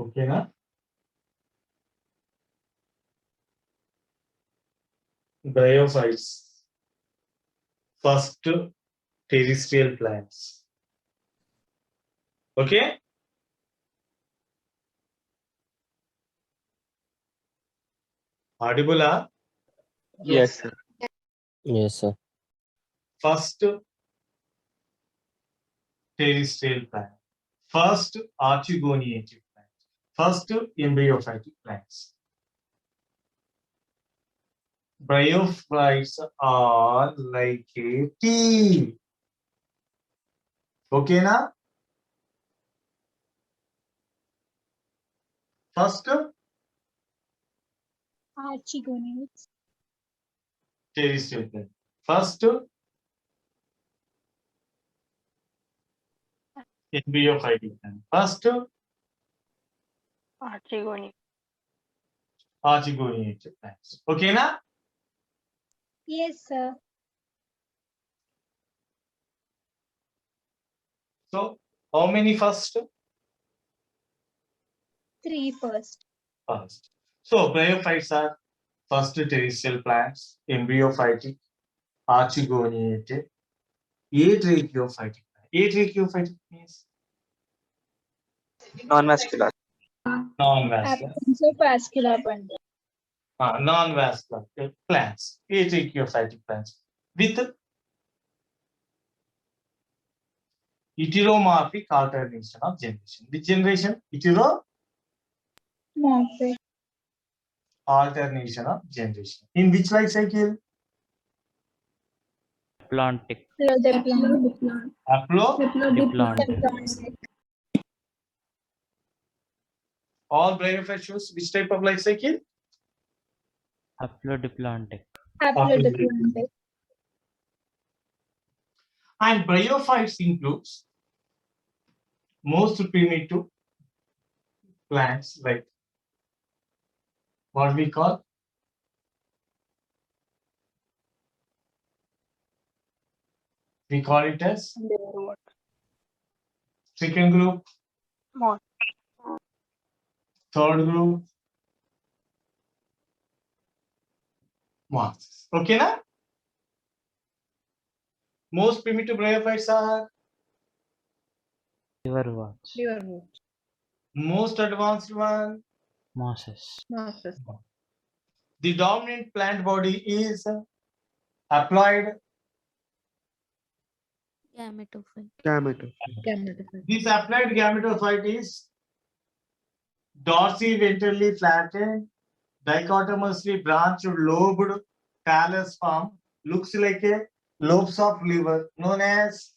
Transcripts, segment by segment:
Okay na? Bryophytes, first terrestrial plants. Okay? Audible? Yes, sir. Yes, sir. First terrestrial plant. First archegoniated plant. First embryophytic plants. Bryophytes are like a tea. Okay na? First Archegonids. terrestrial plant. First embryophytic plant. First Archegonic. archegoniated plants. Okay na? Yes, sir. So how many first? 3 first. First. So bryophytes are first terrestrial plants, embryophytic, archegoniated, atracheophytic. Atracheophytic means Non-vascular. non-vascular. Absence of vascular bundle. Non-vascular plants, atracheophytic plants with heteromorphic alternation of generation. Which generation? Morphic. Alternation of generation. In which life cycle? Diplantic. Diplant. Diplant. All bryophytes shows which type of life cycle? Haplodiplantic. Haplodiplantic. And bryophytes includes most primitive plants like what we call it as second group, Moss. third group, mosses. Okay na? Most primitive bryophytes are Liverworts. most advanced one. Mosses. The dominant plant body is haploid. Gametophyte. This haploid gametophyte is dorsi-ventrally flattened, dichotomously branched, lobed, thallus form, looks like a lobes of liver, known as.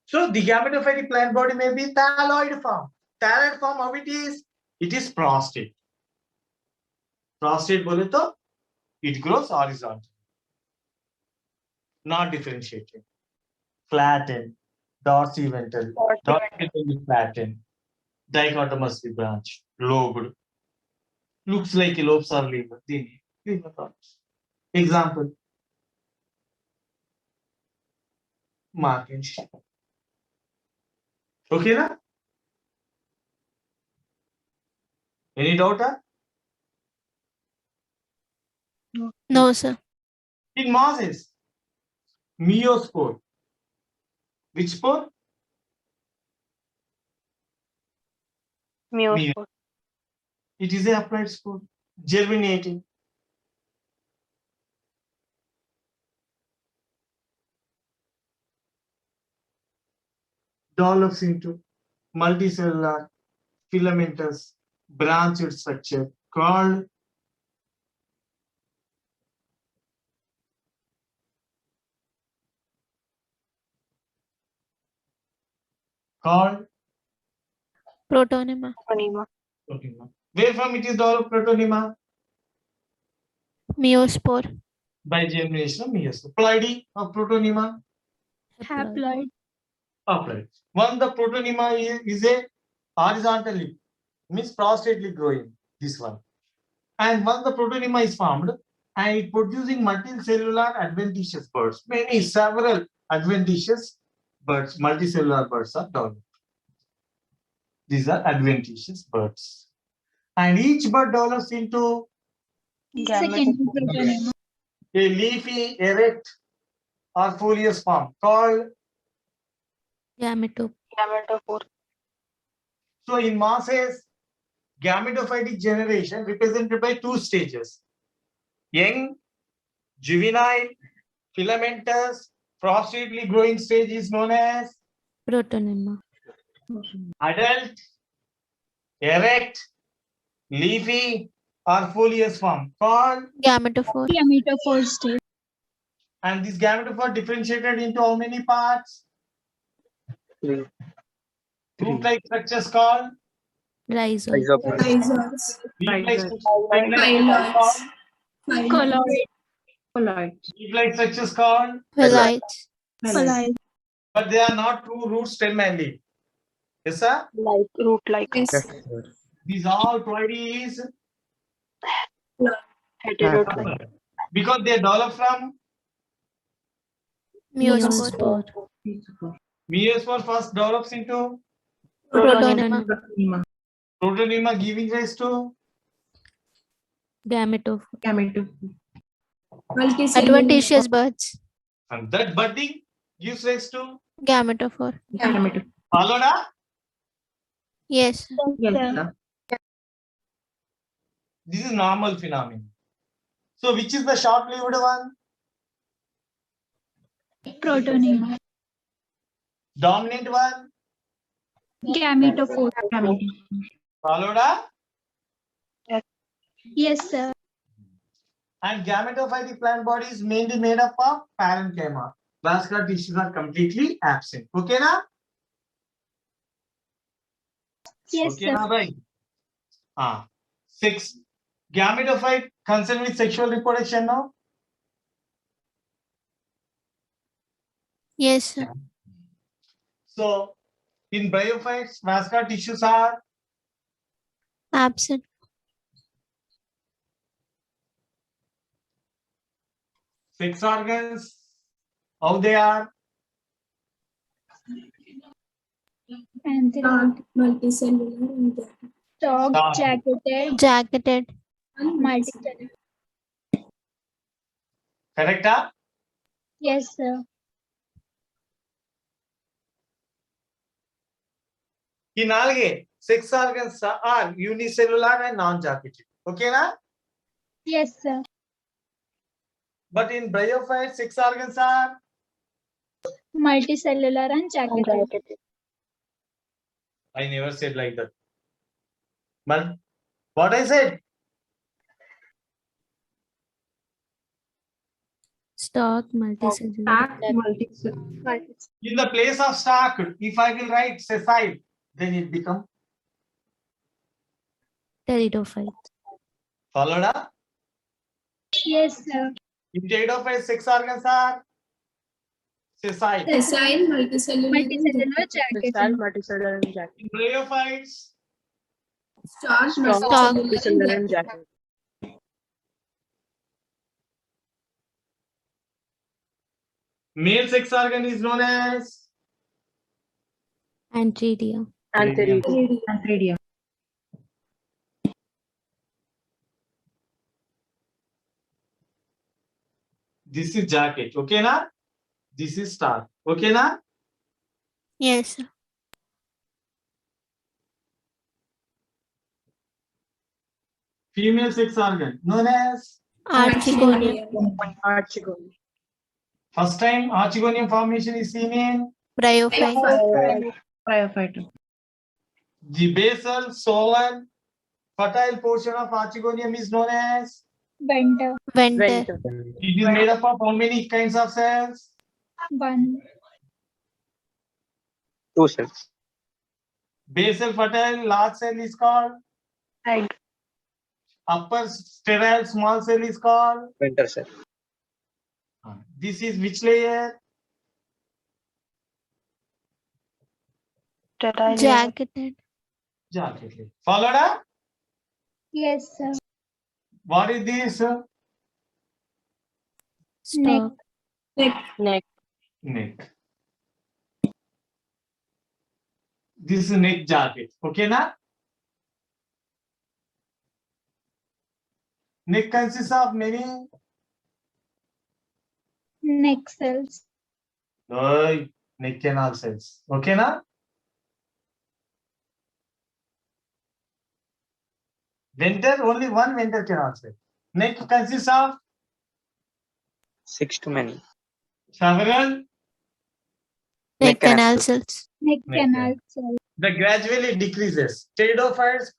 So the gametophytic plant body may be thalloid form. Thalloid form, how it is? It is prostate. Prostate bole to it grows horizontal, not differentiated. Flattened, dorsiventral, dorsiventral flattened, dichotomously branched, lobed. Looks like a lobes of liver. Liver thoughts. Example. Mark and sheep. Okay na? Any doubt? No, sir. In mosses, meiospore. Which spore? Meiospore. It is a haploid spore, germinating. Develops into multicellular filamentous branched structure called Protonema. Protonema. protonema. Where from it is developed protonema? Meiospore. By germination of meiospore. Pleidy of protonema. Haploid. Upright. One the protonema is a horizontally, means prostately growing, this one. And once the protonema is formed and it producing multicellular adventitious buds, several adventitious buds, multicellular buds are developed. These are adventitious birds. And each bird develops into Second protonema. a leafy, erect, or folious form called. Gametophore. So in mosses, gametophytic generation represented by two stages: young, juvenile, filamentous, prostrately growing stage is known as Protonema. adult, erect, leafy, or folious form called. Gametophore. Gametophore stage. And this gametophore differentiated into how many parts? Three. Root-like structures called. Rhizome. Rhizoids. Leaf-like Phylloids. Colloids. leaf-like structures called. Phyllites. Phylloids. But they are not true root, stem, and leaf. Yes, sir? Like root like. Yes. These all ploidy is Heterotropic. because they develop from Meiospore. meiospore first develops into Protonema. protonema giving rise to Gametophore. Multicellular. Adventitious birds. and that budding gives rise to Gametophore. followed up. Yes. This is normal phenomenon. So which is the short-lived one? Protonema. Dominant one? Gametophore. Followed up. Yes, sir. And gametophytic plant body is mainly made up of parenchyma. Vascular tissues are completely absent. Okay, na? Yes, Okay, sir. na, bhai? 6. Gametophyte concerned with sexual reproduction, no? Yes, sir. So, in bryophytes, vascular tissues are Absent. sex organs. How they are? Anther. Multicellular. Stalk. Stalk. Jacketed. Jacketed. Multicellular. Correct? Ah? Yes, sir. In algae, sex organs are unicellular and non-jacketed. Okay, na? Yes, sir. But in bryophytes, sex organs are Multicellular and jacketed. I never said like that. But what I said? Stalk. Multicellular. In the place of stalked, if I will write sessile, then it become Pteridophyte. followed up. Yes, sir. In pteridophytes, sex organs are sessile. Sessile, multicellular, jacketed. In bryophytes, Stalk, Stalk. multicellular and jacketed. male sex organ is known as Antheridia. Antheridium. this is jacket. Okay, na? This is star. Okay, na? Yes, sir. Female sex organ known as Archegonium. first time archegonium formation is seen in Bryophyte. the basal, swollen, fertile portion of archegonium is known as. Venter. Venter. It is made up of how many kinds of cells? 1. 2 cells. Basal fertile large cell is called. Egg. Upper sterile small cell is called. Venter cell. This is which layer? Jacketed. Jacket layer. Followed up? Yes, sir. What is this? Stalk. Neck. Neck. This is neck jacket. Okay, na? Neck consists of many neck cells. neck canal cells. Okay, na? Venter, only one venter canal cell. Neck consists of 6 to many. several. Neck canal cells. Neck Neck canal cells. The gradually decreases. Pteridophytes,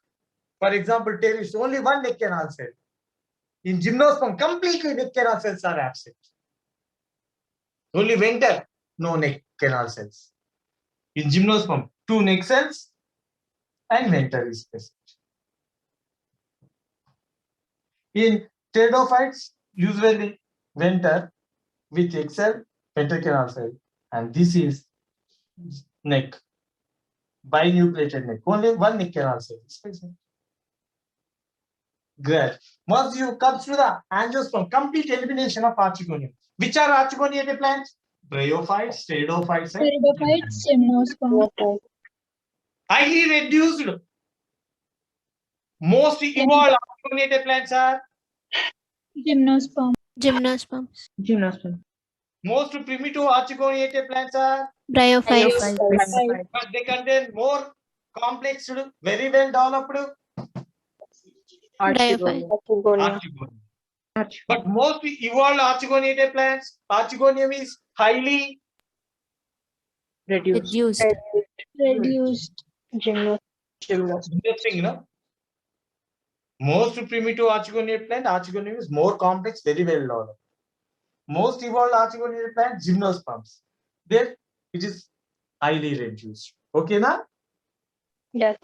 for example, there is only one neck canal cell. In gymnosperm, completely neck canal cells are absent. Only venter, no neck canal cells. In gymnosperm, 2 neck cells and venter is present. In pteridophytes, usually venter with egg cell, venter canal cell, and this is neck, binucleated neck. Only one neck canal cell is present. Great. Once you come through the angiosperm, complete elimination of archegonium. Which are archegoniated plants? Bryophytes, pteridophytes, and Pteridophytes, gymnosperm. highly reduced. Most evolved archegoniated plants are Gymnosperm. Gymnosperms. Gymnosperm. most primitive archegoniated plants are, Bryophytes. but they contain more complex, very well developed Bryophytes. archegonium. But most evolved archegoniated plants, archegonium is highly Reduced. Reduced. interesting, Most primitive archegoniated plant, archegonium is more complex, very well developed. Most evolved archegoniated plant, gymnosperms. There it is highly reduced. Okay, na? Yes.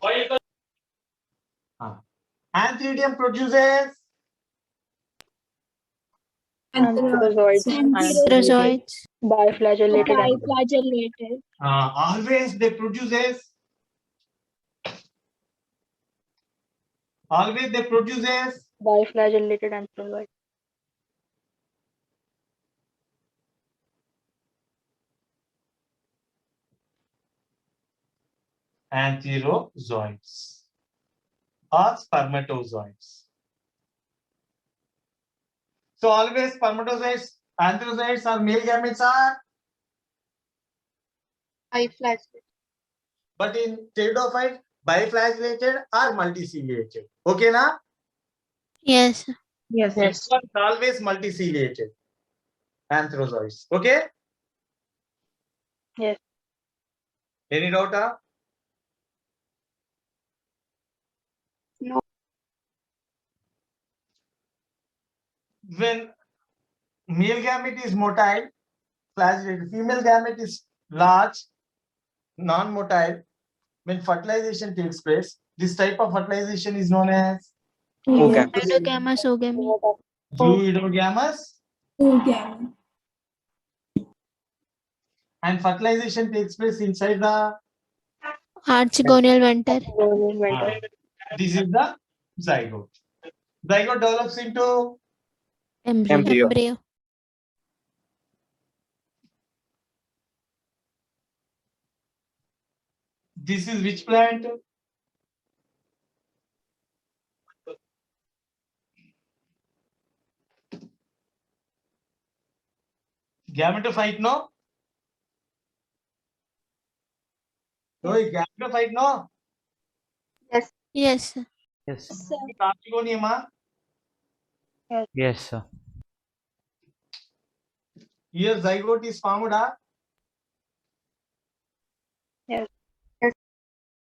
Antheridium produces Antherozoids. Antherozoids. Biflagellated. Biflagellated. always they produces Biflagellated antherozoids. antherozoids or spermatozoids. So always spermatozoids, antherozoids or male gametes are, Biflagellated. but in pteridophyte, biflagellated or multiciliated. Okay, na? Yes. Yes. Yes. It's always multiciliated. Antherozoids. Okay? Yes. Any doubt? No. When male gamete is motile, flagellated, female gamete is large, non-motile. When fertilization takes place, this type of fertilization is known as Pseudogamous ogamy. fluidogamous, and fertilization takes place inside the Archegonial venter. this is the zygote. Zygote develops into Embryo. this is which plant? Gametophyte, no? No, gametophyte, no? Yes. Yes. Archegonium, Yes, sir. here zygote is formed, Yes.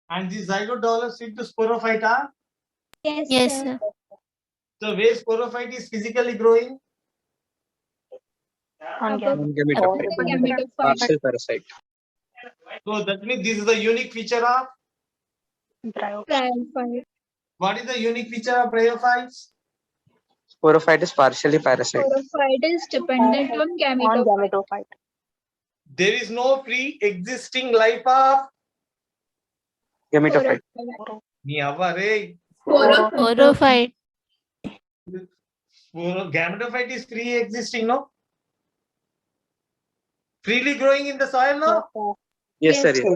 and this zygote develops into sporophyte. Yes, sir. So where sporophyte is physically growing? On Gametophyte. Partial parasite. So that means this is the unique feature of, Bryophyte. what is the unique feature of bryophytes? Sporophyte is partially parasite. Sporophyte is dependent on gametophyte. gametophyte. There is no pre-existing life of Gametophyte. ni avva re. Sporophyte. Gametophyte is pre-existing, no? Freely growing in the soil, no? Yes, sir. Yes, Yes. sir.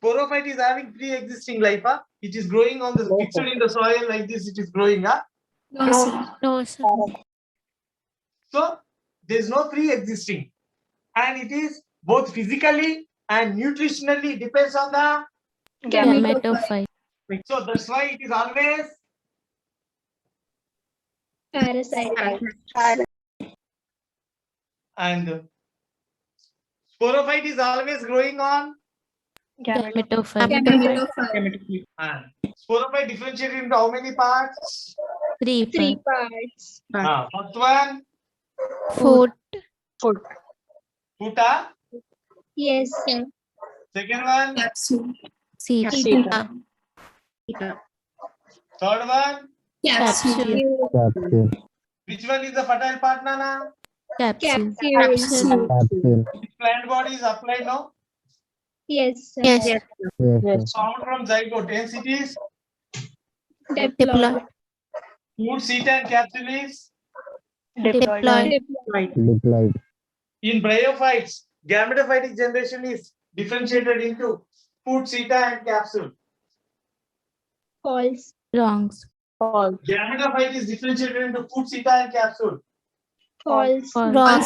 Sporophyte is having pre-existing life. Huh? It is growing on the fixed in the soil like this. It is growing. Huh? No, sir. No, sir. So there is no pre-existing, and it is both physically and nutritionally depends on the. Gametophyte. So that's why it is always. Parasite. And sporophyte is always growing on. Gametophyte. Gametophyte. And sporophyte differentiated into how many parts? Three. Three parts. First one, Foot. puta. Yes, sir. Second one, Seed. Seta. third one. Capsule. Which one is the fertile part, Nana? Capsule. Capsule. Which plant body is applied now? Yes, sir. Yes. Found from zygote. Hence it is Diploid. food, seed and capsule is. Diploid. In bryophytes, gametophytic generation is differentiated into food, seta and capsule. False. Wrongs. Gametophyte is differentiated into food, seta and capsule. False. Wrong.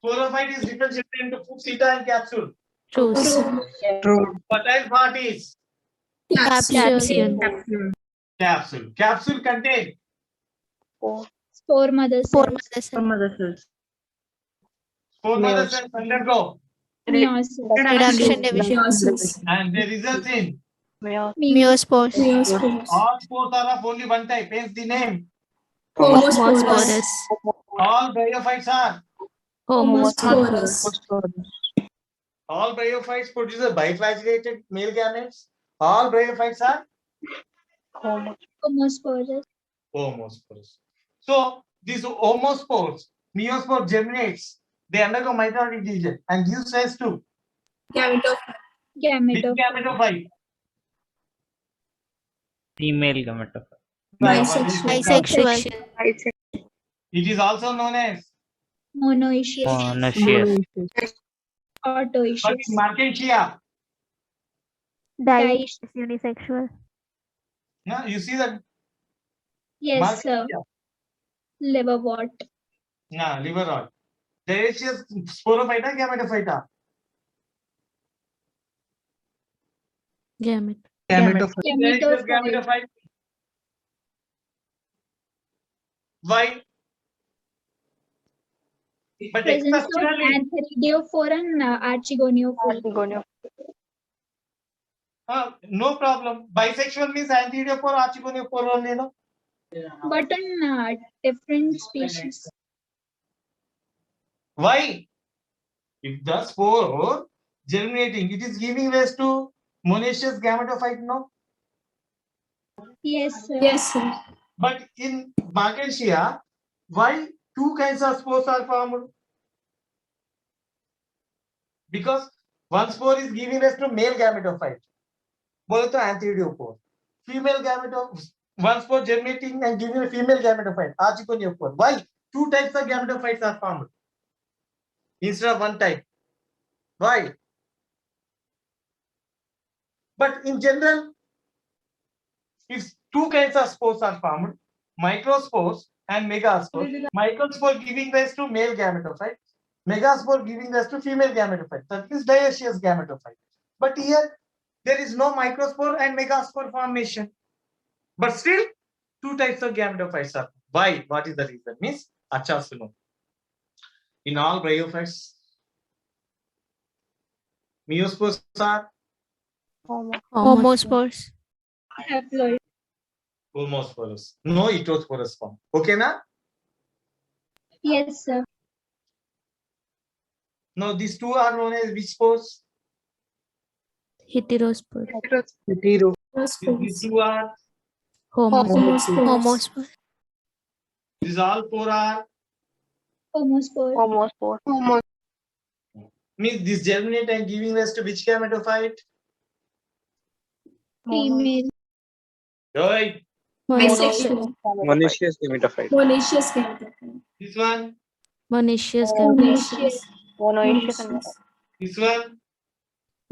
Sporophyte is differentiated into food, seta and capsule. True. Fertile part is Capsule. capsule. Capsule contain Spore mother Spore cells. mother cells. spore mother cells undergo Meiosis. Reduction division. and they result in Meiospores. all spores are of only one type. Hence the name. Homosporous. All bryophytes are. Homosporous. All bryophytes produce a biflagellated male gametes. All bryophytes are Homosporous. homospores. So these homospores, meiospore germinates. They undergo mitotic division and gives rise to Gametophyte. gametophyte. Female gametophyte. Bisexual. It is also known as. Monoecious. Monoecious. But Autoecious. in Markensia, Dioecious. Unisexual. no, you see that. Yes, sir. Markensia. Liverwort. No, liver rod. Dioecious sporophyta, gametophyta. Gamete. Dioecious Gametophyte. gametophyte. Why? But Presence of exceptionally, Antheridophore and Archigoniophore. no problem. Bisexual means antheridophore, archigoniophore only, no? But in different species. Why? If the spore germinating, it is giving rise to monoecious gametophyte, no? Yes, sir. But in Markensia, why two kinds of spores are formed? Because one spore is giving rise to male gametophyte, both antheridophore. Female gametophyte, one spore germinating and giving a female gametophyte, archigoniophore. Why? Two types of gametophytes are formed instead of one type. Why? But in general, if two kinds of spores are formed, microspores and megaspores, microspore giving rise to male gametophyte, megaspore giving rise to female gametophyte. That is dioecious gametophyte. But here, there is no microspore and megaspore formation. But still, two types of gametophytes are. Why? What is the reason? Means, acha suno. In all bryophytes, meiospores are Homospores. Haploid. homospores. No heterosporous form. Okay, na? Yes, sir. Now, these two are known as which spores? Heterospore. These two are. Homospore. These all four are. Homospore. Means this germinate and giving rise to which gametophyte? Female. Right. Bisexual. Monoecious gametophyte. This one. Monoecious gamete. This one.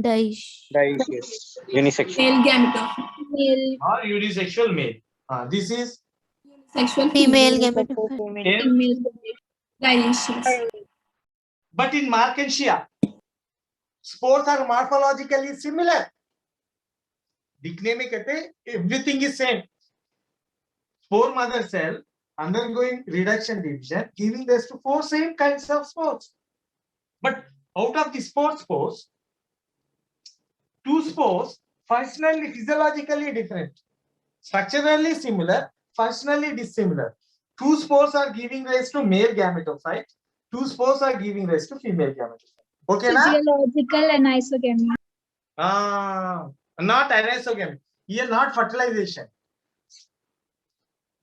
Dioecious. Unisexual. Male gametophyte. Male. Or unisexual male. This is Sexual Female Sexual gametophyte. female. male. Female. Dioecious. But in Markensia, spores are morphologically similar. दिखने में कहते everything is same. Spore mother cell undergoing reduction division, giving rise to 4 same kinds of spores. But out of the spores, 2 spores functionally, physiologically different, structurally similar, functionally dissimilar. 2 spores are giving rise to male gametophyte. 2 spores are giving rise to female gametophyte. Okay, na? Physiological and isogamy. Not anisogamy. Here, not fertilization.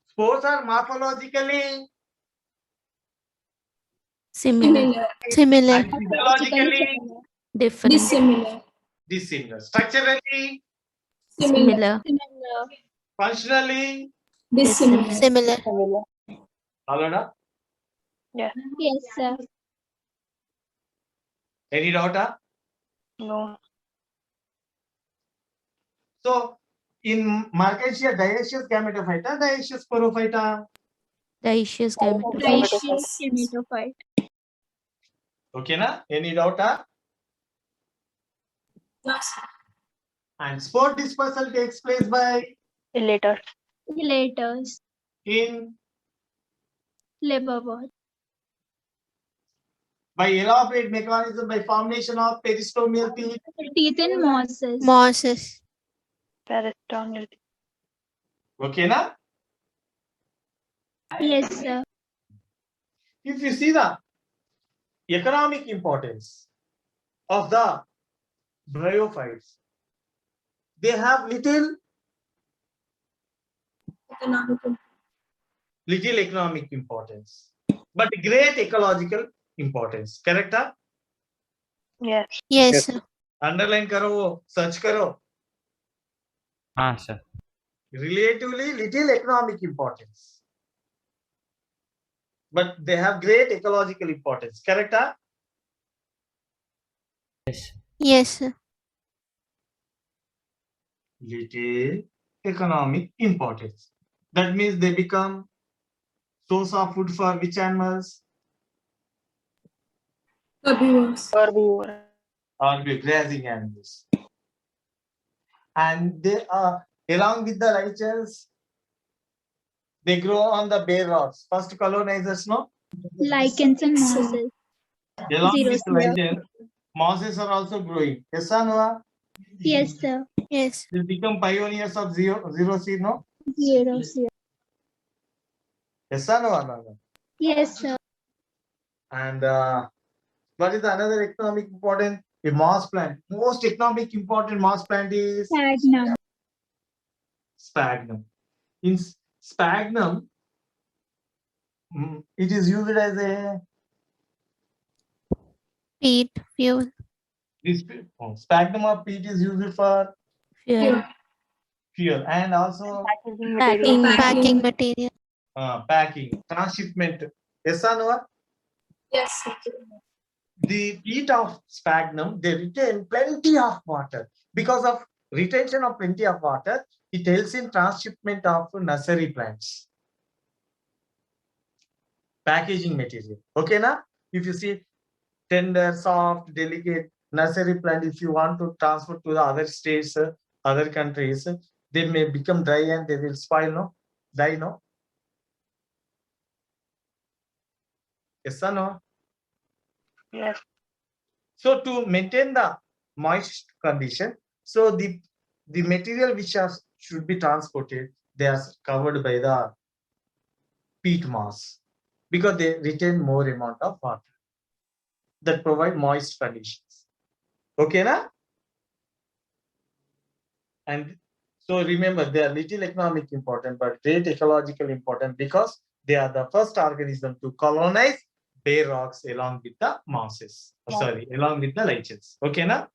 Spores are morphologically Similar. Similar. Similar. and physiologically Different. Dissimilar. dissimilar. Structurally, Similar. Similar. functionally, Dissimilar. Similar. Similar. Alana, Yes, sir. any doubt? No. So, in Markensia, dioecious gametophyte, dioecious sporophyte. Dioecious gametophyte. Dioecious gametophyte. Okay, na? Any doubt? Yes. And spore dispersal takes place by Later. Elaters. in Liverwort. by elaborate mechanism by formation of peristomial teeth. Teeth in mosses. Mosses. Peritoneal. Okay, na? Yes, sir. If you see the economic importance of the bryophytes, they have little Economical. economic importance, but great ecological importance. Correct? Huh? Yes. Yes, Yes. sir. Underline karo, search karo. हाँ sir. Relatively little economic importance, but they have great ecological importance. Correct? Huh? Yes. Yes, sir. Little economic importance. That means they become source of food for which animals? Herbivores. Herbivore. Or the grazing animals. And they are, along with the lichens, they grow on the bare rocks. First colonizers, no? Lichens and mosses. Along Zero with sphere. lichens, mosses are also growing. Yes or no? Yes, sir. Yes. They become pioneers of zero seed, no? Zero sphere. Yes or no? No. Yes, sir. And what is the another economic important? A moss plant. Most economic important moss plant is Sphagnum. sphagnum. In sphagnum, it is used as a Peat. Fuel. sphagnum of peat is used for Fuel. fuel and also Packaging Packing. material. Packing material. packing, transshipment. Yes or no? Yes, sir. The peat of sphagnum, they retain plenty of water. Because of retention of plenty of water, it helps in transshipment of nursery plants. Packaging material. Okay, na? If you see tender, soft, delicate nursery plant, if you want to transfer to the other states, other countries, they may become dry and they will spoil, no? Die, no? Yes or no? Yes. So to maintain the moist condition, so the material which should be transported, they are covered by the peat moss because they retain more amount of water that provide moist conditions. Okay, na? And so remember, they are little economic important, but great ecological important because they are the first organism to colonize bare rocks along with the mosses. Sorry, along with the lichens. Okay, na?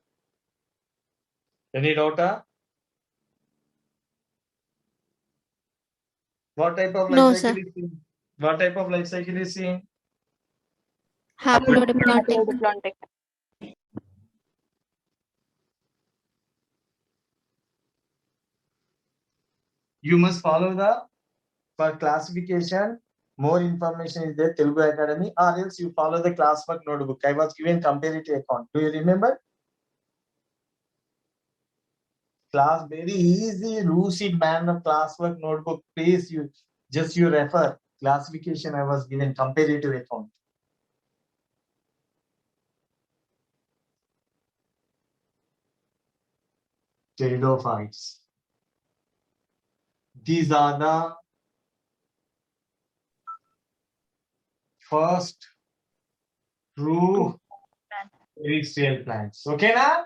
Any doubt? What type of No, life cycle sir. is seen? What type of life cycle is seen? Haplodiploidy. Haplodiploidy. You must follow the for classification. More information is there, Telugu Academy, or else you follow the classwork notebook. I was given comparative account. Do you remember? Class very easy, lucid manner classwork notebook. Please, you refer classification. I was given comparative account. Pteridophytes. These are the first true terrestrial plants. Okay, now?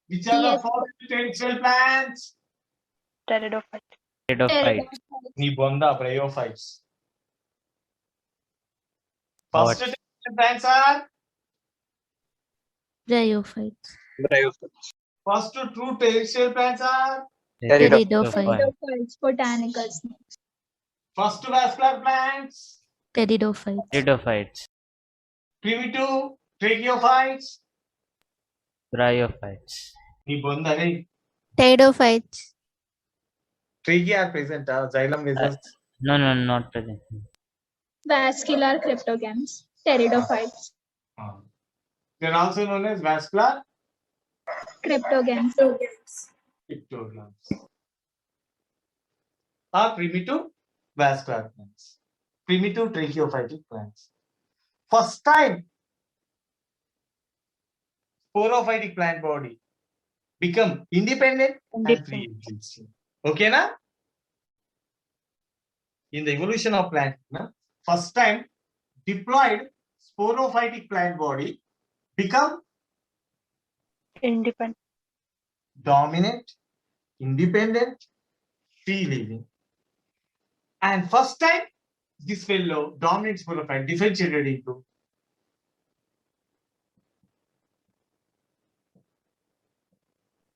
Which are the Yes. first terrestrial plants? Pteridophyte. Pteridophyte. Nibonda bryophytes. What? First terrestrial plants are Bryophytes. Bryophytes. first true terrestrial plants are Pteridophyte. Pteridophytes, botanical snakes. first vascular plants, Pteridophytes. Pteridophytes. primitive tracheophytes. Bryophytes. Nibonda re Pteridophytes. trachea are present. Xylem vessels. No, not present. Vascular cryptogams. Pteridophytes. They are also known as vascular Cryptogams. pictograms. Are primitive vascular plants. Primitive tracheophytic plants. First time sporophytic plant body become independent and free existing. Okay, na? In the evolution of plant, na? First time diploid sporophytic plant body become Independent. dominant, independent, free living. And first time this fellow dominant sporophyte differentiated into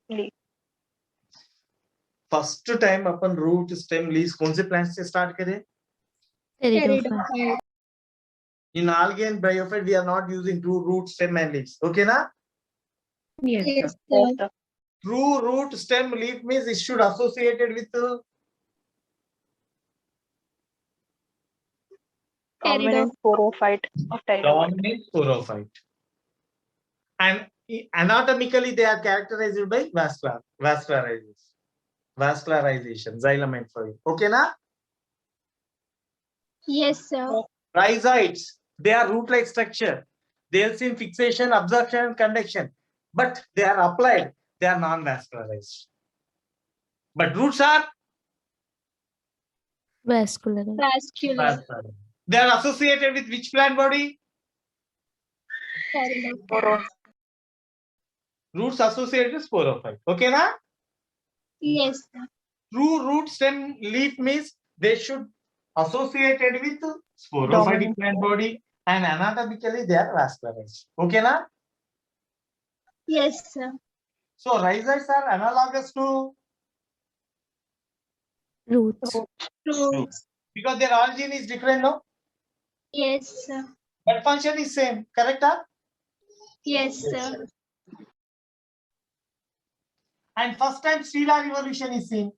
Leaf. First time अपन root stem leaves कौन से plant से start करें? Pteridophyte. In algae and bryophyte we are not using true root stem and leaves. Okay na? Yes, Yes, sir. sir. True root stem leaf means it should associated with Dominant sporophyte of pteridophyte. dominant sporophyte. And anatomically they are characterized by vascularization. Xylem and fluid. Okay na? Yes, sir. Rhizoids, they are root-like structure. They help in fixation, absorption, and conduction. But they are applied, they are non-vascularized. But roots are Vascular. Vascular. vascularized. They are associated with which plant body? Pteridophyte. Roots associated with sporophyte. Okay, na? Yes, sir. True root stem leaf means they should associated with sporophytic Dominant. plant body, and anatomically they are vascularized. Okay, na? Yes, sir. So rhizoids are analogous to Roots. Roots. because their origin is different, no? Yes, sir. But function is same, correct? Huh? Yes, sir. And first time stellar evolution is seen.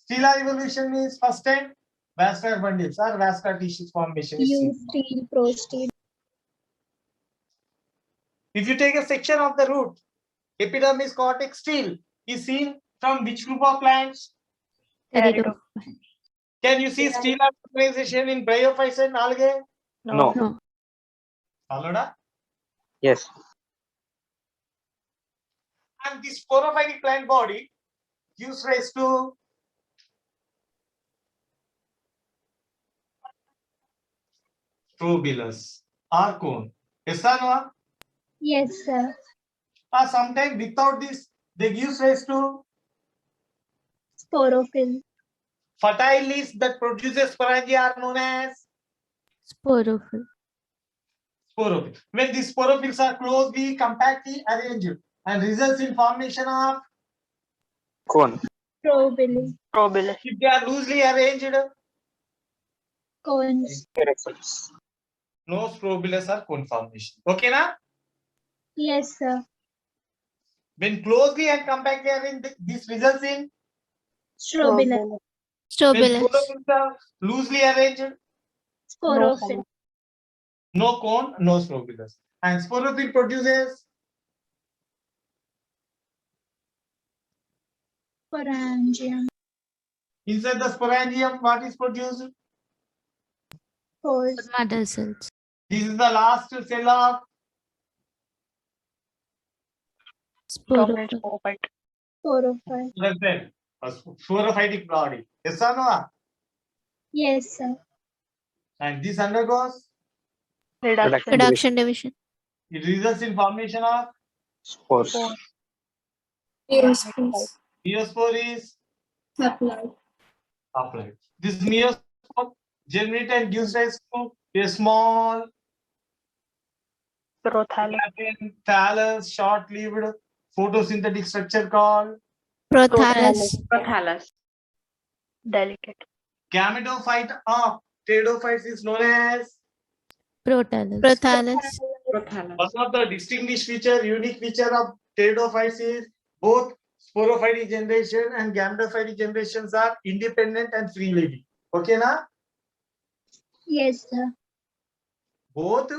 Stellar evolution means first time vascular bundles or vascular tissues formation is seen. Eustele, prostele. If you take a section of the root, epidermis, cortex, stele is seen from which group of plants? Pteridophyte. Can you see stellar organization in bryophytes and algae? No. No. Followed up? Yes. And this sporophytic plant body gives rise to strobilus or cone. Yes or no? Yes, sir. Or sometimes without this, they give rise to Sporophyll. fertile leaves that produces sporangia are known as Sporophyll. sporophyll. When these sporophylls are closely, compactly arranged and results in formation of, Cone. Probili. Probili. if they are loosely arranged, Cones. Pterophytes. no strobilus or cone formation. Okay, na? Yes, sir. When closely and compactly arranged, this results in. Strobilus. When Strobilus. sporophylls are loosely arranged, Sporophyll. no cone, no strobilus. And sporophyll produces Sporangium. inside the sporangium. What is produced? Pores. Mother cells. This is the last cell of Dominant Sporophyll. sporophyte. Sporophyte. cell, a sporophytic body. Yes or no? Yes, sir. And this undergoes. Reduction. Reduction division. It results in formation of Spores. Eospores. meiospore is Supplied. applied. This meiospore generates and gives rise to a small Prothallus. thallus, short-lived photosynthetic structure called Prothallus. Delicate. gametophyte of pteridophytes is known as. Prothallus. One of the distinguished feature, unique feature of pteridophytes is both sporophytic generation and gametophytic generations are independent and free living. Okay, na? Yes, sir. Both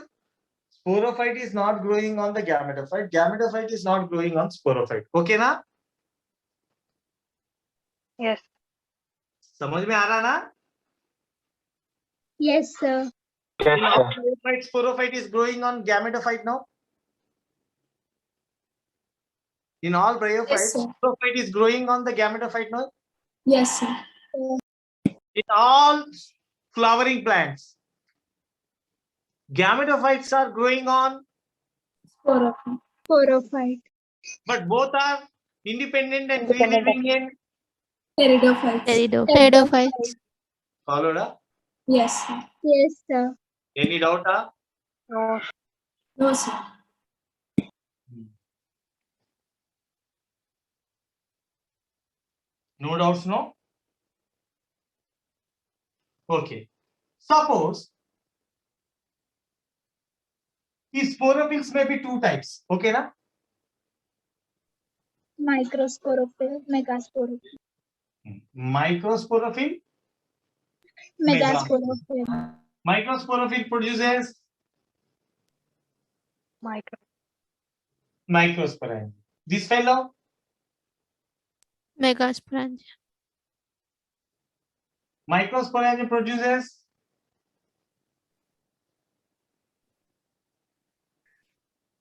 sporophyte is not growing on the gametophyte. Gametophyte is not growing on sporophyte. Okay, na? Yes. समझ में आ रहा ना? Yes, sir. Yes, In all sir. pteridophytes, sporophyte is growing on gametophyte now. In all bryophytes, Yes, sir. sporophyte is growing on the gametophyte now. Yes, sir. In all flowering plants, gametophytes are growing on, Sporophyte. Sporophyte. but both are independent and free living in. Pteridophytes. Pteridophytes. Followed up. Yes, sir. Yes, sir. Any doubt? No. No, sir. No doubts, no? Okay. Suppose these sporophylls may be two types. Okay, na? Microsporophyll. Megasporophyll. Microsporophyll. Mega. Megasporophyll. Microsporophyll produces Micro. microsporangium. This fellow, Megasporangium. microsporangium produces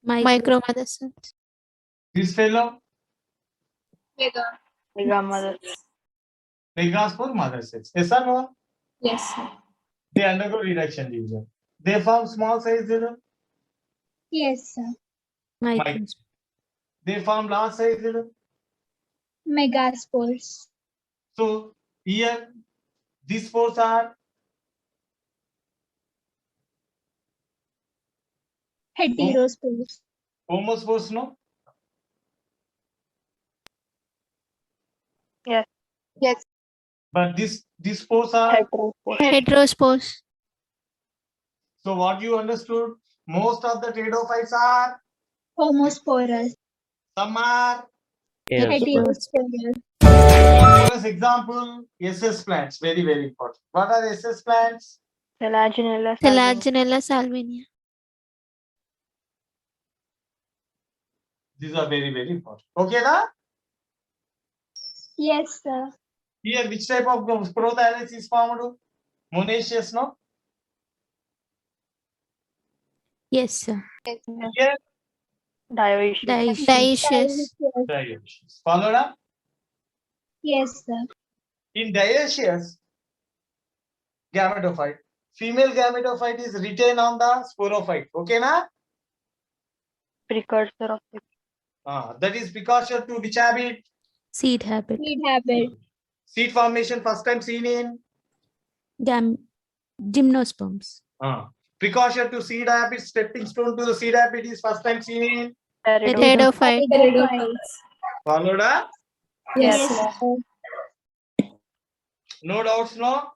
Micromother cells. this fellow, Mega mother. megaspore mother cells. Yes or no? Yes, sir. They undergo reduction division. They form small sized. Yes, sir. Micros. They form large sized. Megaspores. So here these spores are Heterospores. homospores, no? Yes. Yes. But these spores are. Heterospore. Heterospores. So what you understood? Most of the pteridophytes are. Homosporous. Some are. Heterosporous. For example, SS plants. Very, very important. What are SS plants? Selaginella. Selaginella salvinia. These are very, very important. Okay, na? Yes, sir. Here, which type of prothallus is formed? Monoecious, no? Yes, sir. Here, Dioecious. Dioecious. dioecious. Followed up. Yes, sir. In dioecious gametophyte, female gametophyte is retained on the sporophyte. Okay, na? Precursor of the That is precursor to which habit? Seed habit. Seed habit. Seed formation first time seen in. Gymnosperms. Precursor to seed habit, stepping stone to the seed habit is first time seen in. Pteridophyte. Followed up. Yes, Yes. sir. No doubts, no?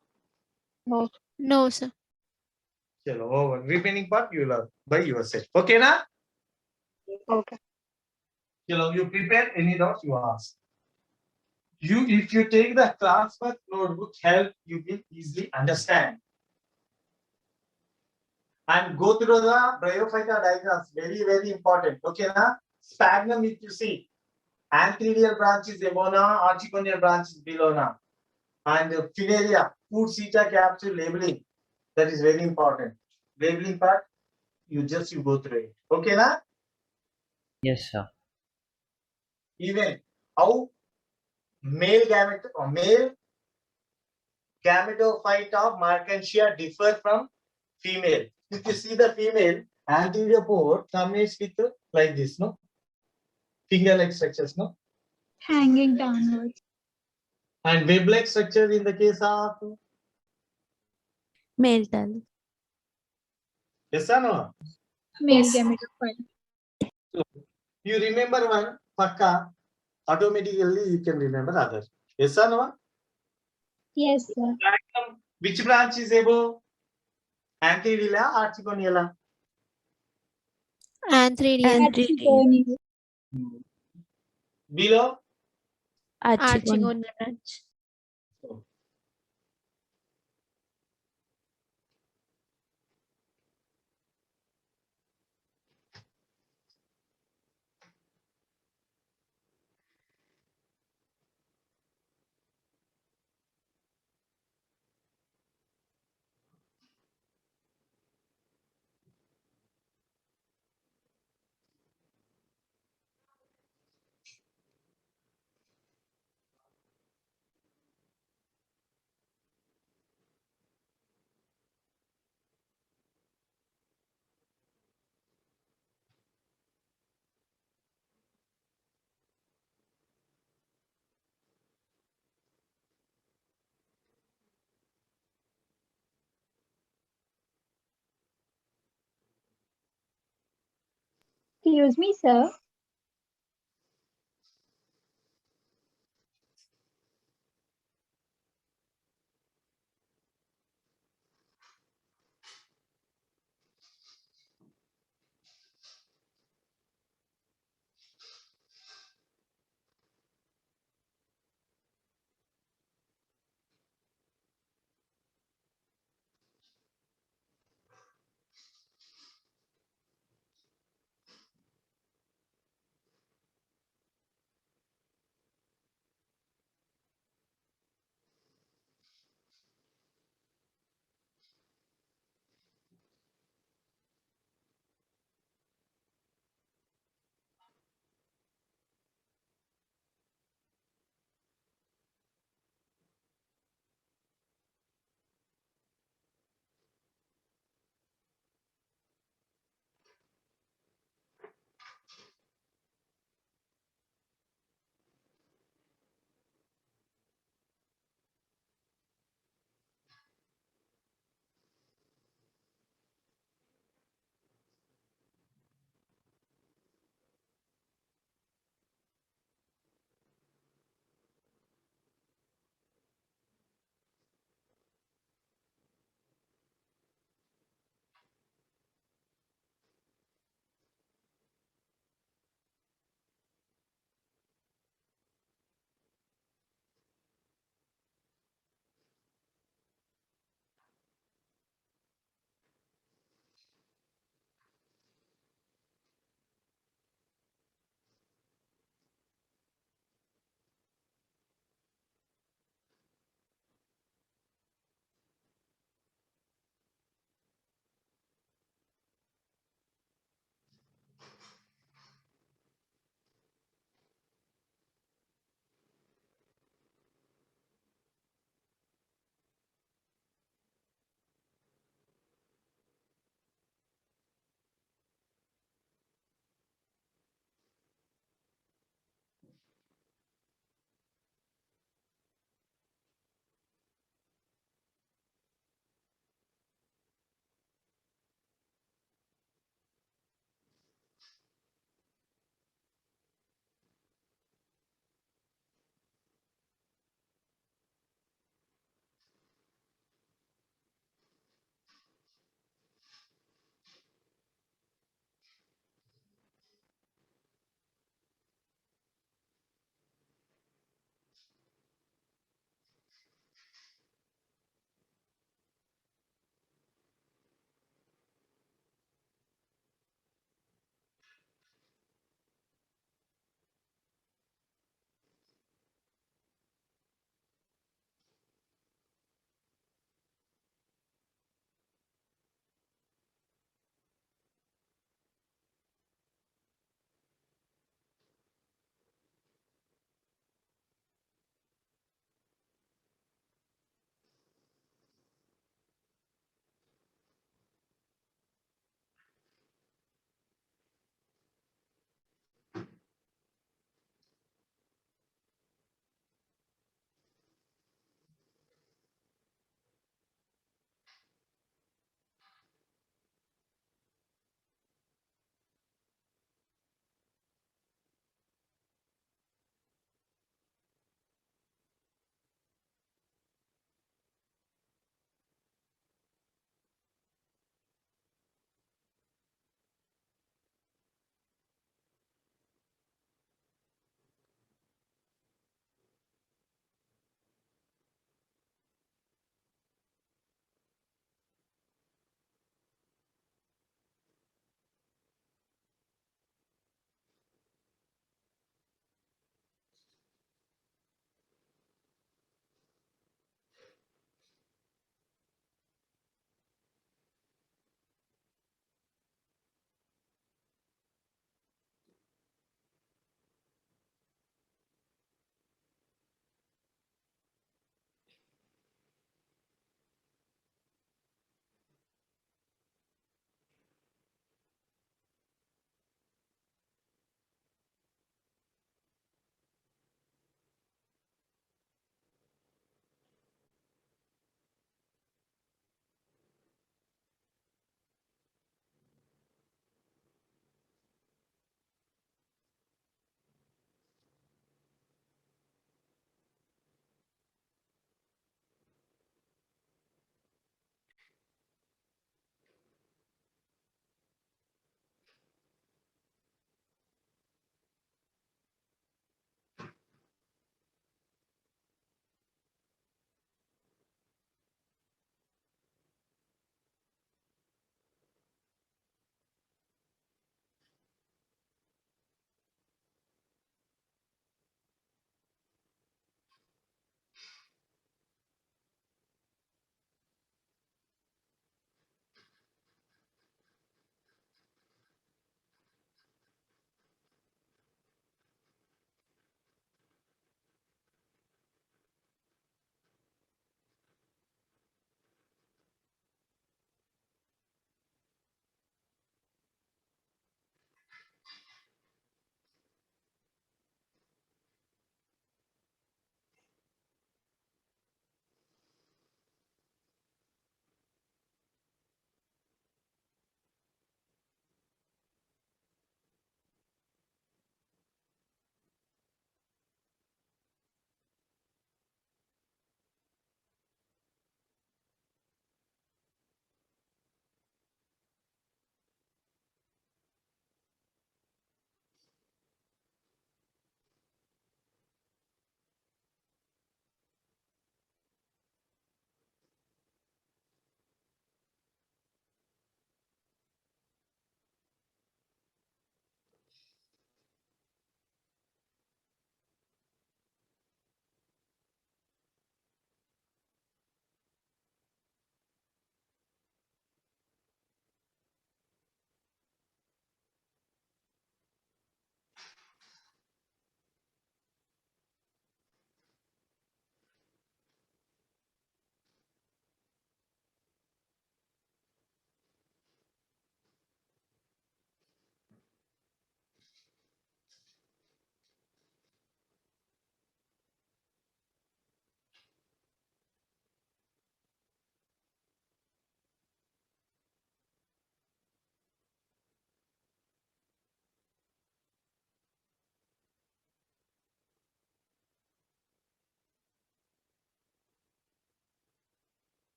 No. No, sir. Chalo, over. Remaining part you learn by yourself. Okay, na? Okay. You prepare any doubts you ask. If you take the classwork notebook help, you will easily understand. And go through the bryophyta diagrams. Very, very important. Okay, na? Sphagnum, if you see, antheridial branch is above, archegonial branch is below. And finalia, food seta capsule labeling. That is very important. Labeling part, you go through it. Okay, na? Yes, sir. Even how male gametophyte of Mercantia differ from female. If you see the female, anterior port terminates with like this, no? Finger-like structures, no? Hanging downwards. And web-like structure in the case of Male tell. yes or no? Male Yes. gametophyte. You remember one, Pakka, automatically you can remember other. Yes or no? Yes, sir. Which branch is above? Antheridial, archegonial. Antheridium. Archegonial. Below? Archegonial branch. Excuse me, sir.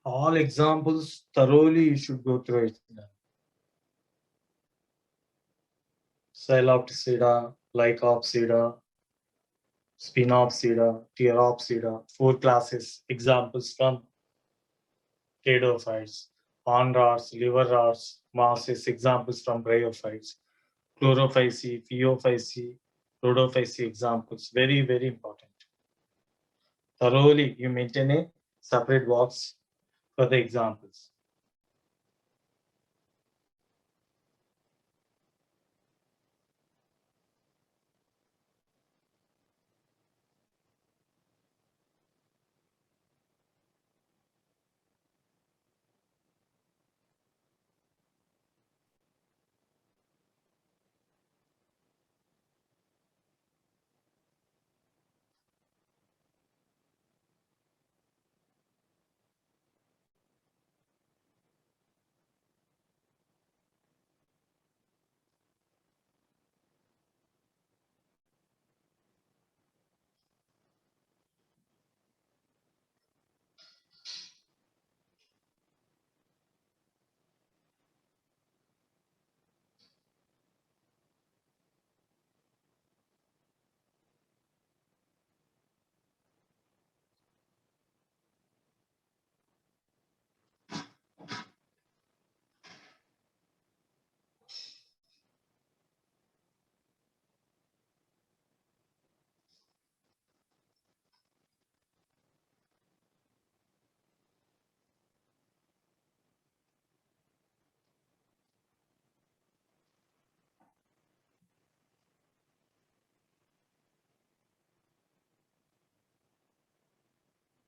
All examples thoroughly you should go through it. Cellopsida, Lycopsida, Spinopsida, Pteropsida, 4 classes, examples from pteridophytes. Onrods, liverrods, mosses, examples from bryophytes. Chlorophyceae, Phaeophyceae, Rhodophyceae, examples, very, very important. Thoroughly, you maintain a separate box for the examples.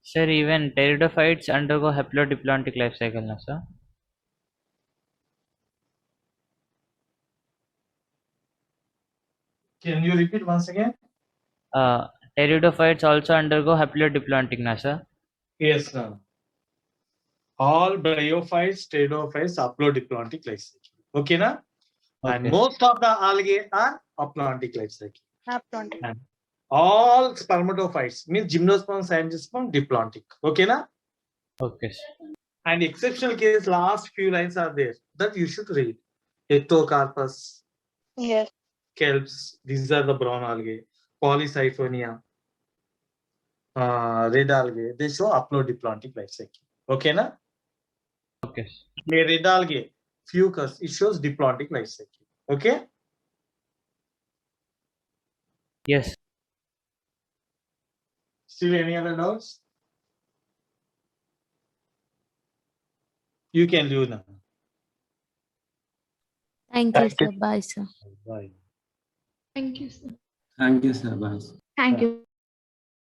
Sir, even pteridophytes undergo haplodiploidic life cycle, na sir? Can you repeat once again? Pteridophytes also undergo haplodiploidic, na sir? Yes, sir. All bryophytes, pteridophytes, haplodiploidic life cycle. Okay, na? And Okay. most of the algae are haplodiploidic life cycle. Haploid. And all spermatophytes means gymnosperm, angiosperm, diploidic. Okay, na? Okay, sir. And exceptional case, last few lines are there that you should read. Ectocarpus, Yes. kelps, these are the brown algae. Polysiphonia, red algae, they show haplodiploidic life cycle. Okay, na? Okay, sir. A red algae, fucus, it shows diploidic life cycle. Okay? Yes. Still any other doubts? You can leave now. Thank you, Thank you. sir. Bye, sir. Bye. Thank you, sir. Thank you, sir. Bye. Thank you.